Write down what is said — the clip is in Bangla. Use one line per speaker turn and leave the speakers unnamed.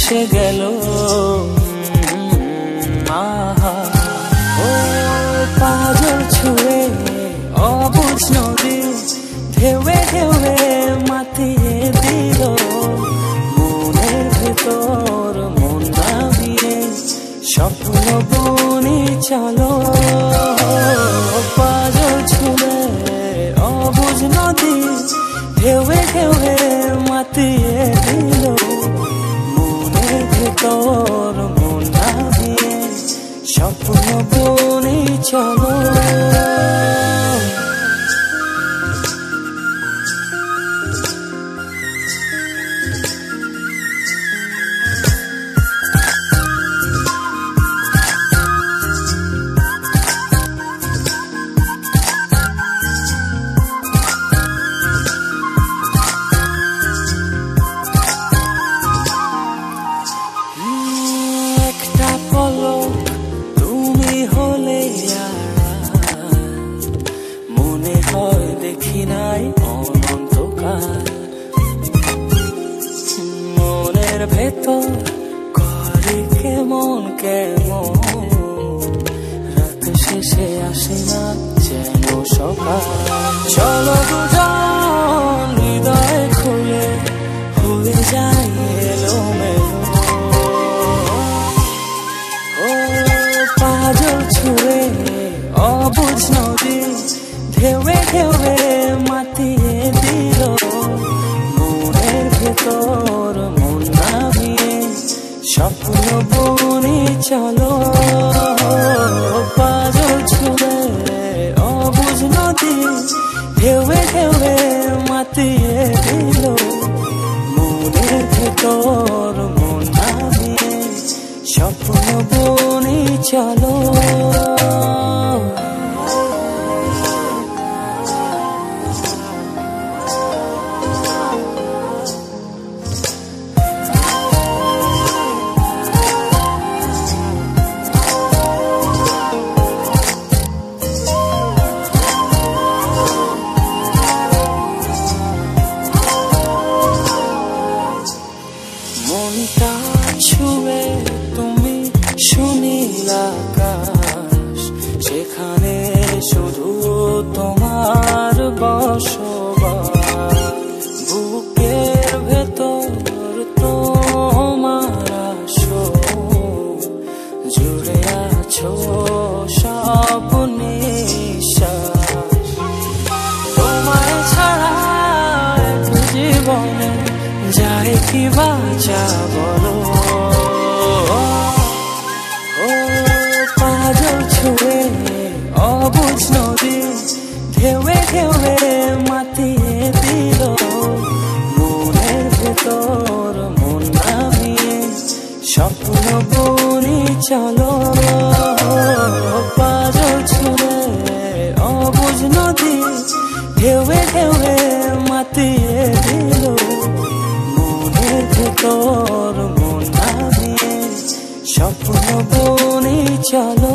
ভেসে গেল ও পাগল ছুঁয়ে অবুঝ নদী ঢেউয়ে ঢেউয়ে মাতিয়ে দিল মনের ভেতর মন নামিয়ে স্বপ্ন বুনি চলো পাগল ছুঁয়ে অবুঝ নদী ঢেউয়ে ঢেউয়ে মাতিয়ে দিল মনের ভেতর মন নামিয়ে স্বপ্ন বুনি চলো দেখি নাই অনন্তকাল মনের ভেতর করে কেমন কেমন রাত শেষে আসে না যেন সকাল চলো দুজন হৃদয় খুলে হয়ে যায় এলোমেলো ও পাগল ছুঁয়ে অবুঝ নদী ঢেউয়ে ঢেউয়ে মাতিয়ে দিল মনের ভেতর মন নামিয়ে স্বপ্ন বুনি চলো পাগল ছুঁয়ে অবুঝ নদী ঢেউয়ে ঢেউয়ে মাতিয়ে দিল মনের ভেতর মন নামিয়ে স্বপ্ন বুনি চলো মনটা ছুঁয়ে তুমি সুনীল আকাশ সেখানে শুধু তোমার বসবাস বুকের ভেতর তোমার আসো জুড়ে আছো সব নিঃশ্বাস তোমায় ছাড়া জীবনে যায় কি বাঁচা বলো ও পাগল ছুঁয়ে অবুঝ নদী ঢেউয়ে ঢেউয়ে মাতিয়ে দিল মনের ভেতর মন নামিয়ে স্বপ্ন বুনি চলো পাগল ছুঁয়ে অবুঝ নদী ঢেউয়ে ঢেউয়ে মাতিয়ে দিল মনের ভেতর মন নামিয়ে স্বপ্ন বুনি চলো।